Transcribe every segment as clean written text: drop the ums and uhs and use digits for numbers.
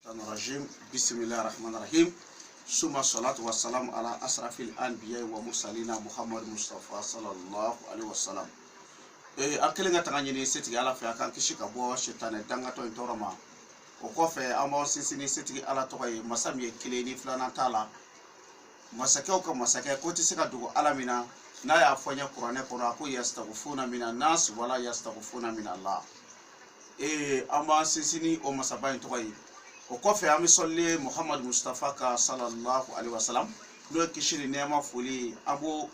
Rajim, Bismillahirrahmanirrahim. Suma salatu wa salam ala asrafil anbiya wa mursalina Muhammad Mustafa sallallahu alaihi wasallam. Akelenga tanganyini setigi ala fe akan kishi ka bo shetane danga to intoroma. O kofe amo sisini setigi ala to kay masami kileni flana tala. Masake o ka masake ko tisika dugo alamina na ya fanya Qur'ane ko ko yastaghfuna minan nas wala yastaghfuna min Allah. Amo sisini o masabayin to kay o kofe ami solli Muhammad Mustafa ka sallallahu alaihi wasallam no kishiri nema fuli abo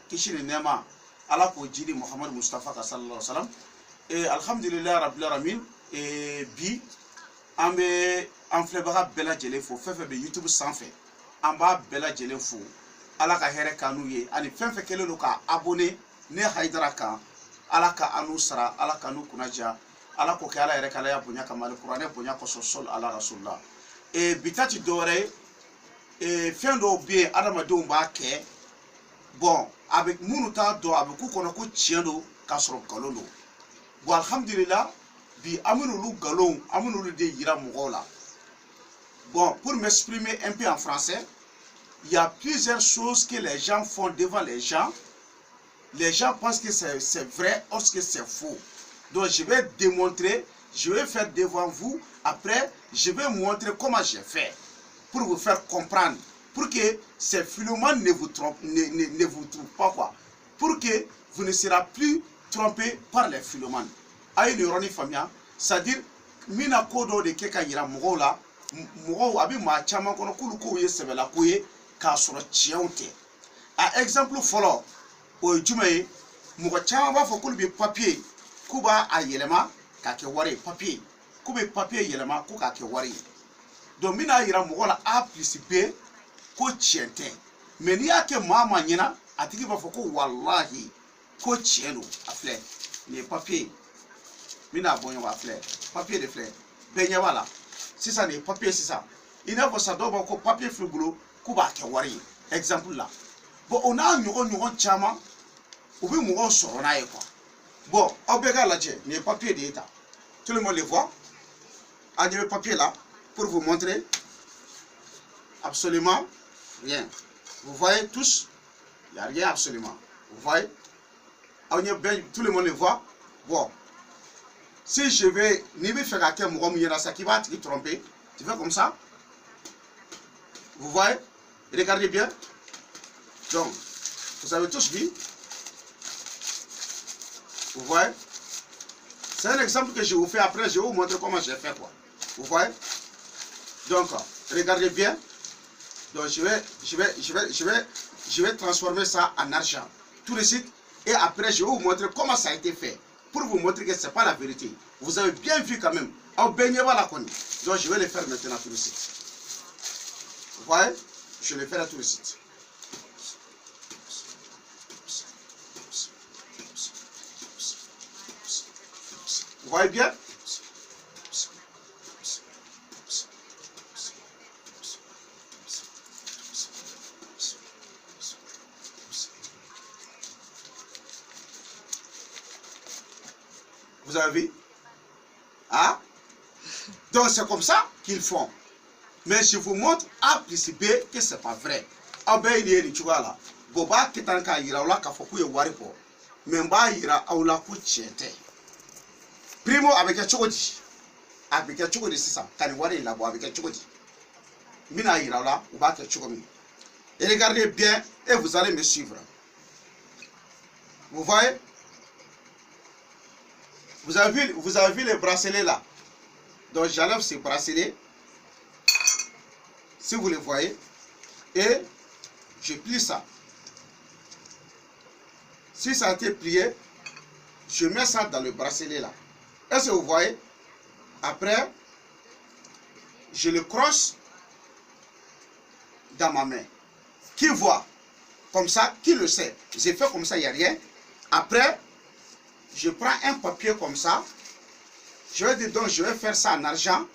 kishiri nema ala ko jidi Muhammad Mustafa ka sallallahu alaihi wasallam alhamdulillah rabbil alamin bi ambe en flebara bela jele fo fefe be YouTube sanfɛ amba bela jele fo ala ka here kanu ye ani fefe kele no ka abonné ne haidara kan ala ka anu sara ala kanu kunaja ala ko kala yɛrɛ kala ya bonya kamal Qur'ane bonya ko sol ala rasulullah bitati dore fɛn dɔ be adamadenw b'a kɛ bon avec munu ta do avec ku kono ko tiɲɛ do ka sɔrɔ galon do bon alhamdulillah bi amunulu galon amunulu de yira mɔgɔw la bon pour m'exprimer un peu en français il y a plusieurs choses que les gens font devant les gens pensent que c'est vrai or que c'est faux. Donc je vais démontrer, je vais faire devant vous, après je vais montrer comment j'ai fait pour vous faire comprendre, pour que ces phénomènes ne vous trompent, ne vous trompent pas quoi, pour que vous ne serez plus trompé par les phénomènes. Aïe l'ironi famia, c'est-à-dire mina kodo de keka yira mogola, mogo abi ma chama kono kulu koye sebela koye ka soro chiaute. A exemple follow, o jume mogo chama ba fo kulu bi papier. Kuba a yelema ka ke wari papier kube papier yelema ku ka ke wari donc mina yira mɔgɔ la A plus B ko tiɲɛ tɛ mais n'i y'a kɛ maa ma ɲɛna a tigi b'a fɔ ko wallahi ko tiɲɛ don a filɛ nin ye papier mina bɔ ɲɔgɔn a filɛ papier de filɛ bɛɛ ɲɛ b'a la sisan nin ye papier sisan i n'a fɔ sa dɔw b'a ko papier filɛ bolo k'u b'a kɛ wari ye exemple la bon o n'a ɲɔgɔn caman u bɛ mɔgɔw sɔrɔ n'a ye quoi. Bon, on peut regarder les papiers d'État. Tout le monde les voit. Il y a le papier là pour vous montrer absolument rien. Vous voyez tous, il n'y a rien absolument. Vous voyez, tout le monde les voit. Bon, si je vais, ni me faire quelqu'un qui va te tromper, tu fais comme ça. Vous voyez, regardez bien. Donc, vous avez tous vu. Vous voyez? C'est un exemple que je vous fais après, je vais vous montrer comment j'ai fait quoi. Vous voyez? Donc, regardez bien. Donc, je vais transformer ça en argent. Tout de suite. Et après, je vais vous montrer comment ça a été fait. Pour vous montrer que ce n'est pas la vérité. Vous avez bien vu quand même. Donc, je vais le faire maintenant tout de suite. Vous voyez? Je le ferai tout de suite. Vous voyez bien? Vous avez vu? Ah? Donc c'est comme ça qu'ils font. Mais je vous montre A plus B que c'est pas vrai. Ah ben il y a des choses là. Boba qui t'en a ira là qu'à faut que wari po. Mais bah ira ou la couchette. Primo avec un chogodi. Avec un chogodi c'est ça. Quand wari là bo avec un chogodi. Mina ira là ou ba que chogomi. Et regardez bien et vous allez me suivre. Vous voyez? Vous avez vu les bracelets là. Donc j'enlève ces bracelets. Si vous les voyez. Et je plie ça. Si ça a été plié, je mets ça dans le bracelet là. Est-ce que vous voyez? Après, je le croche dans ma main. Qui voit? Comme ça, qui le sait? J'ai fait comme ça, il n'y a rien. Après, je prends un papier comme ça. Je vais dire donc, je vais faire ça en argent.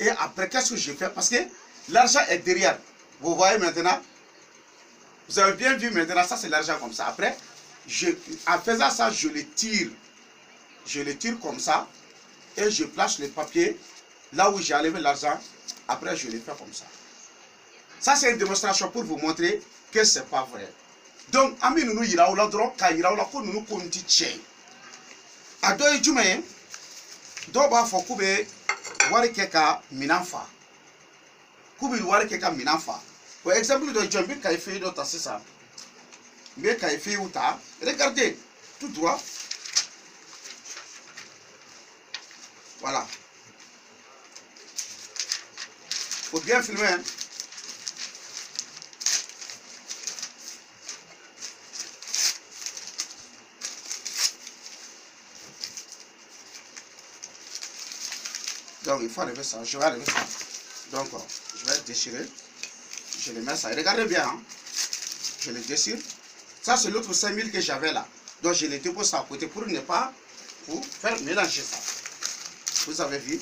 Et après, qu'est-ce que je fais? Parce que l'argent est derrière. Vous voyez maintenant? Vous avez bien vu maintenant, ça c'est l'argent comme ça. Après, en faisant ça, je le tire. Je le tire comme ça. Et je place le papier là où j'ai enlevé l'argent, après je l'ai fait comme ça. Ça c'est une démonstration pour vous montrer que c'est pas vrai. Donc, ami nous yiraoula dron, ka yiraoula ko nous konti tche. A do e jume, do ba fo kube wari keka minanfa. Kube wari keka minanfa. Par exemple, de Djambi qui a fait d'autres, c'est ça. Mais qui a fait Outa, regardez, tout droit. Voilà. Faut bien filmer. Hein? Donc, il faut enlever ça. Je vais enlever ça. Donc, je vais déchirer. Je le mets ça. Regardez bien. Hein? Je le déchire. Ça, c'est l'autre 5000 que j'avais là. Donc, je le dépose à côté pour ne pas pour faire mélanger ça. Vous avez vu?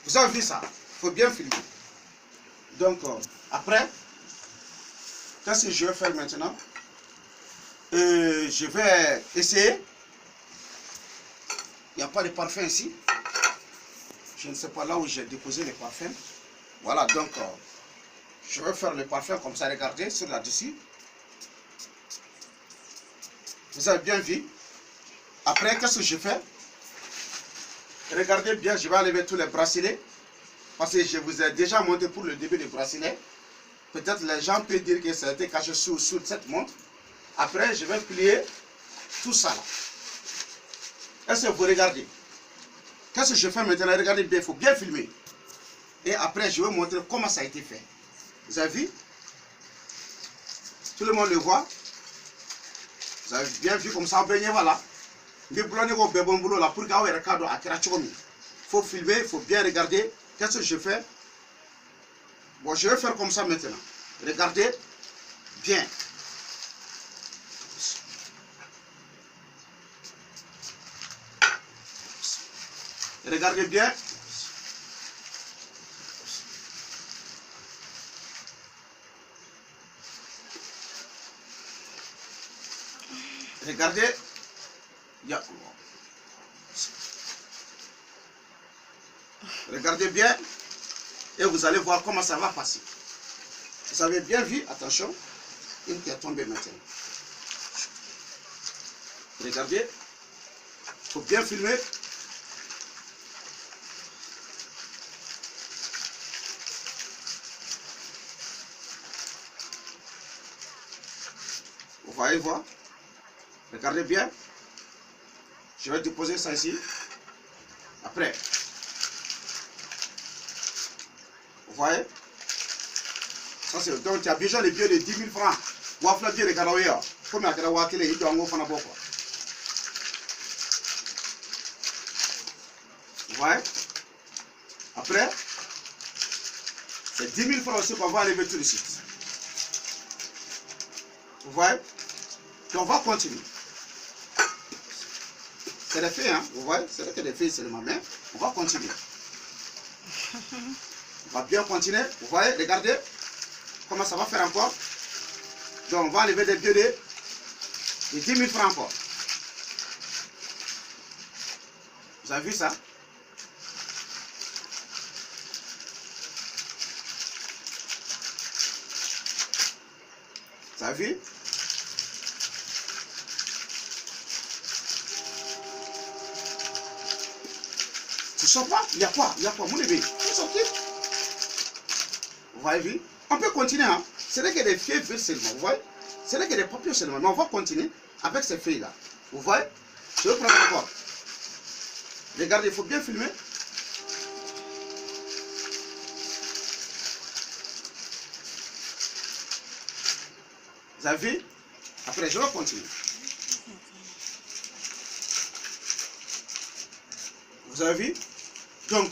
Vous avez vu ça? Il faut bien filmer. Donc, après, qu'est-ce que je vais faire maintenant? Je vais essayer. Il n'y a pas de parfum ici. Je ne sais pas là où j'ai déposé les parfums. Voilà, donc je vais faire le parfum comme ça. Regardez sur là-dessus. Vous avez bien vu. Après, qu'est-ce que je fais? Regardez bien, je vais enlever tous les bracelets. Parce que je vous ai déjà montré pour le début des bracelets. Peut-être les gens peuvent dire que ça a été caché sous cette montre. Après, je vais plier tout ça là. Est-ce que vous regardez? Qu'est-ce que je fais maintenant? Regardez bien, il faut bien filmer. Et après, je vais vous montrer comment ça a été fait. Vous avez vu? Tout le monde le voit. Vous avez bien vu comme ça, voilà. Il faut filmer, il faut bien regarder. Qu'est-ce que je fais? Bon, je vais faire comme ça maintenant. Regardez bien. Regardez bien. Regardez. Regardez bien. Et vous allez voir comment ça va passer. Vous avez bien vu. Attention. Une qui est tombée maintenant. Regardez. Il faut bien filmer. Vous voyez voir. Regardez bien. Je vais déposer ça ici. Après. Vous voyez. Ça c'est donc tu as besoin de billets de 10 000 francs. Wafla bien regardez. Comme à Wakele, il doit en faire beaucoup. Vous voyez. Après. C'est 10 000 francs aussi qu'on va enlever tout de suite. Vous voyez. Et on va continuer. C'est des faits, hein. Vous voyez, c'est que des faits, c'est de ma main. On va continuer. On va bien continuer. Vous voyez, regardez comment ça va faire encore. Donc, on va enlever des billets de 10 000 francs encore. Vous avez vu ça? Vous avez vu? Tu sors pas? Il y a quoi? Il y a quoi? Mon bébé, tu sors qui? Vous voyez, vu? On peut continuer, hein? C'est vrai que des feuilles seulement, vous voyez? C'est vrai que des papiers seulement, mais on va continuer avec ces feuilles-là. Vous voyez? Je vais prendre encore. Regardez, il faut bien filmer. Vous avez vu? Après, je vais continuer. Vous avez vu? Donc,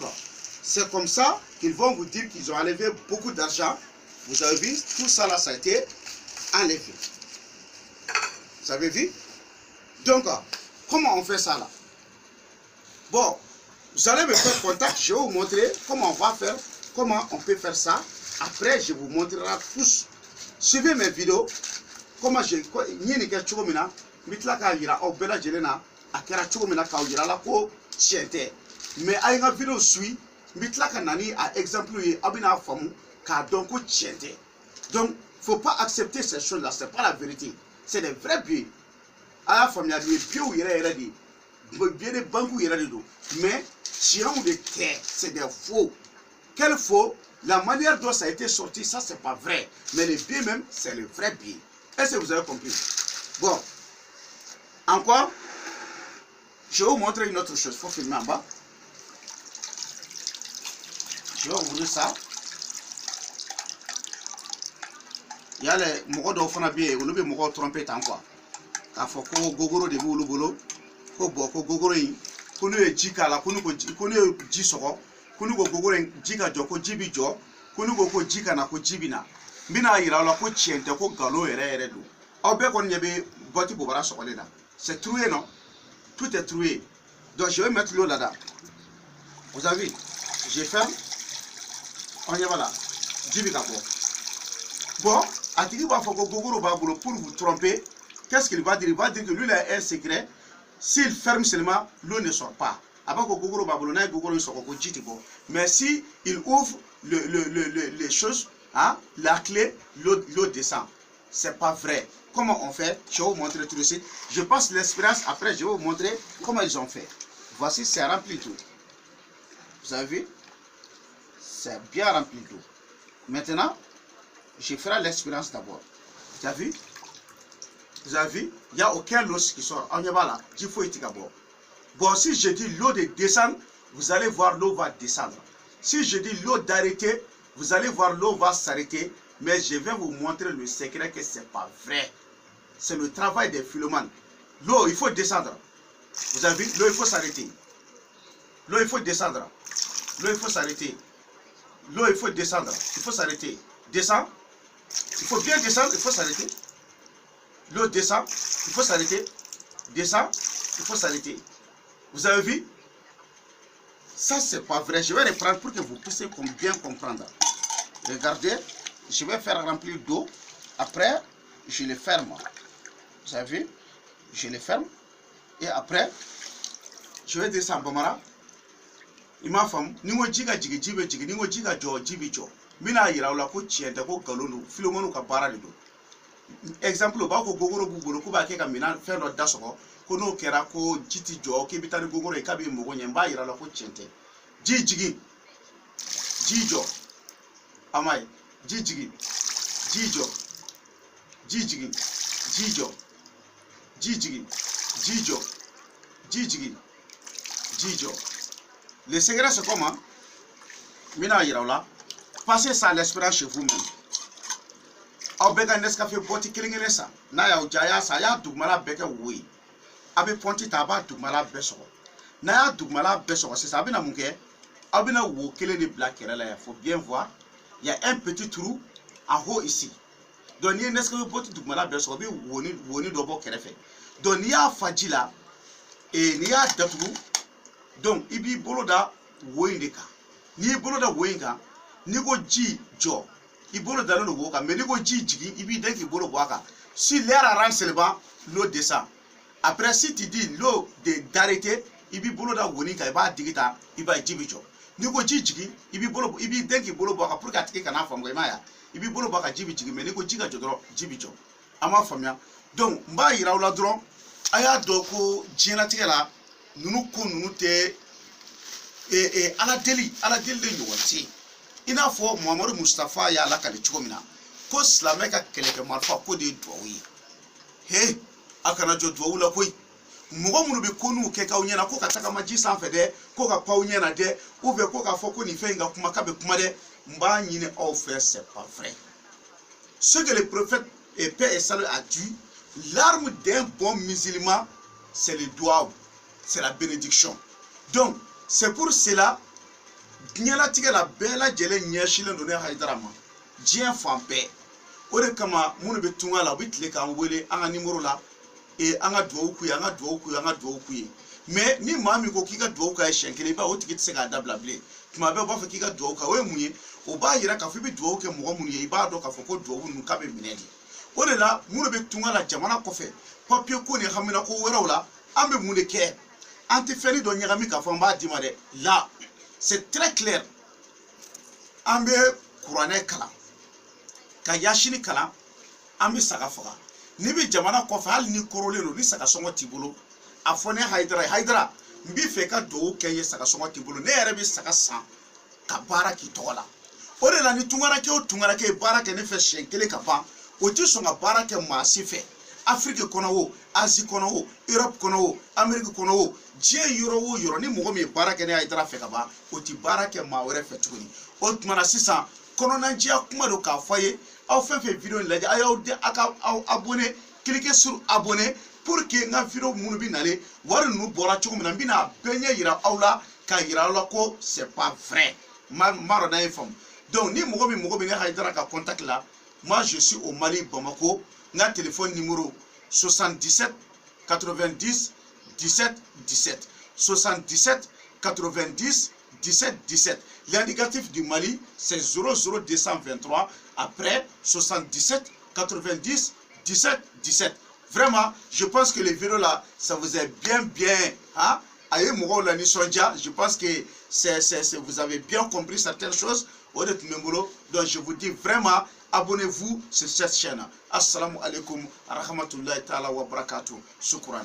c'est comme ça qu'ils vont vous dire qu'ils ont enlevé beaucoup d'argent. Vous avez vu? Tout ça là, ça a été enlevé. Vous avez vu? Donc, comment on fait ça là? Bon, vous allez me faire contact. Je vais vous montrer comment on va faire, comment on peut faire ça. Après, je vous montrerai tous. Suivez mes vidéos. comment je ni ke cogo mina mitla ka yira aw bela jelena akera cogo mina ka yira la ko tiente mais ay nga vidéo suit mitla ka nani a exemple yi abina famu ka donc ko tiente donc faut pas accepter ces choses là, c'est pas la vérité, c'est des vrais biais à la famille des biais où il y a des biais de banques où il y a des dos mais si on de terre c'est des faux. Quel faux? La manière dont ça a été sorti, ça c'est pas vrai. Mais les biais même, c'est le vrai biais. Est-ce que vous avez compris? Bon. Encore, je vais vous montrer une autre chose. Il faut filmer en bas. Je vais ouvrir ça. Il y a les mots de Fonabie, ou le mot trompé en quoi. Il faut que Gogoro de Boulou Bolo, que Gogoro, qu'on ait Jika, qu'on ait Jisoro. Kunu go gogoro jika jo ko jibi jo kunu go ko jika na ko jibina mina yira la ko chiente ko galo ere do obe ko nyebe boti bobara sokole da c'est troué non tout est troué donc je vais mettre l'eau là-dedans vous avez vu je ferme on y va là jibi ka bon atiki va faut que gogoro ba bolo pour vous tromper qu'est-ce qu'il va dire? Il va dire que lui là est un secret. S'il ferme seulement l'eau ne sort pas. Mais si il ouvre les choses, hein, la clé, l'eau descend. C'est pas vrai. Comment on fait? Je vais vous montrer tout de suite. Je passe l'expérience, après je vais vous montrer comment ils ont fait. Voici, c'est rempli tout. Vous avez vu? C'est bien rempli tout. Maintenant, je ferai l'expérience d'abord. Vous avez vu? Vous avez vu? Il n'y a aucun los qui sort. On y va là. Il faut être d'abord. Bon, si je dis l'eau de descendre, vous allez voir l'eau va descendre. Si je dis l'eau d'arrêter, vous allez voir l'eau va s'arrêter. Mais je vais vous montrer le secret que ce n'est pas vrai. C'est le travail des philomanes. L'eau, il faut descendre. Vous avez vu? L'eau, il faut s'arrêter. L'eau, il faut descendre. L'eau, il faut s'arrêter. L'eau, il faut descendre. Il faut s'arrêter. Descend. Il faut bien descendre, il faut s'arrêter. L'eau descend, il faut s'arrêter. Descend, il faut s'arrêter. Vous avez vu? Ça, c'est pas vrai. Je vais reprendre pour que vous puissiez bien comprendre. Regardez, je vais faire remplir d'eau. Après, je le ferme. Vous avez vu? Je le ferme. Et après, je vais descendre. Bomara. Il m'a fait. Ningo jiga jiga jibe jiga. Ningo jiga jo jibi jo. Mina yira ula ko chienta ko galonu. Filomonu ka bara lido. Exemple, ba ko gogoro bubolo ko ba ke ka mina faire no dasoko. Kono kera ko jiti jo ke bitani gogoro e kabi mogo nyemba yira la ko chiente. Jijigi. Jijo. Amai. Jijigi. Jijo. Jijigi. Jijo. Jijigi. Jijo. Jijigi. Jijo. Le secret c'est comment? Mina yira la. Passez ça à l'espérance chez vous-même. Au bega Nescafé boti kilingene sa. Na ya ujaya sa ya dugmala beke oui. Abe ponti taba dugmala beso. Na ya dugmala beso c'est ça bina munke. Abina wo kele de black là, il faut bien voir. Il y a un petit trou en haut ici. Donc ni Nescafé boti dugmala beso bi woni dobo kerefe. Donc ni ya fajila et ni ya datru. Donc ibi boloda woindeka. Ni boloda woinga. Ni go ji jo ibolo dalo no boka mais ni go ji jigi ibi dek ibolo boka si l'air rentre seulement l'eau descend après si tu dis l'eau d'arrêter ibi bolo da woni ka ba digita iba jibi jo ni go ji jigi ibi bolo ibi dek ibolo boka pour ka tike kana fam go maya ibi bolo boka jibi jigi mais ni go jiga jo dro jibi jo ama famia donc mba ira wala dro aya doko jina tike la nunu ko nunu te ala deli de nyoti ina fo Muhammadu Mustafa ya la kali chomina ko islamé ka keleke marfa ko de dowi he akana jo dowu la koy mugo munu be konu ke ka unyana ko kataka maji sanfe de ko ka pa unyana de ou be ko ka fo ko ni fenga kuma ka be kuma de mba nyine au fait c'est pas vrai. Ce que le prophète et paix et salut a dit, l'arme d'un bon musulman c'est le doigt, c'est la bénédiction. Donc c'est pour cela Nyala tige la bela jele nyashile ndone haidarama jien fampe ore kama munu betunga la bitle ka wele anga nimero la e anga dwo okuye mais ni mami ko kika dwo ka shenkele ba otiki tseka dabla ble tuma be ba fa kika dwo ka we munye o ba yira ka fi bi dwo ke mo munye ba do ka foko dwo nu ka be minedi o de la minnu bɛ tunga la jamana kɔfɛ papiye ko ni hamina ko wɛrɛw la an bɛ mun de kɛ an tɛ fɛnni dɔ ɲagami k'a fɔ n b'a d'i ma dɛ la c'est très clair an bɛ kuranɛ kalan ka yasini kalan an bɛ saga faga n'i bɛ jamana kɔfɛ hali ni kɔrɔlen don ni saga sɔngɔ t'i bolo a fɔ ne Hayidara n b'i fɛ ka dugawu kɛ n ye saga sɔngɔ t'i bolo ne yɛrɛ bɛ saga san ka baara k'i tɔgɔ la o de la ni tungarakɛ o tungarakɛ ye baara kɛ ne fɛ siɲɛ kelen ka ban o tɛ sɔn ka baara kɛ maa si fɛ Afiriki kɔnɔ o Azi kɔnɔ o Europe kɔnɔ o Amérique kɔnɔ o diɲɛ yɔrɔ o yɔrɔ ni mɔgɔ min ye baara kɛ ne Hayidara fɛ ka ban o tɛ baara kɛ maa wɛrɛ fɛ tuguni o tuma na sisan kɔnɔnajɛya kuma don k'a fɔ a ye aw fɛn fɛn video in lajɛ a y'aw abonné cliquer sur abonné pour que n ka video minnu bɛ nalen wari ninnu bɔra cogo min na n bɛna bɛɛ ɲɛ yira aw la ka yira aw la ko c'est pas vrai m'a dɔn n'a ye faamu donc ni mɔgɔ min ne Hayidara ka contact la moi je suis au Mali Bamako n ka téléphone numéro 77 90 17 17 77 90 17 17. L'indicatif du Mali, c'est 00223. Après, 77 90 17 17. Vraiment, je pense que les vidéos là, ça vous est bien. Hein? Je pense que vous avez bien compris certaines choses. Donc, je vous dis vraiment, abonnez-vous sur cette chaîne. Assalamu alaikum, rahmatullahi ta'ala wa barakatuh. Shukran.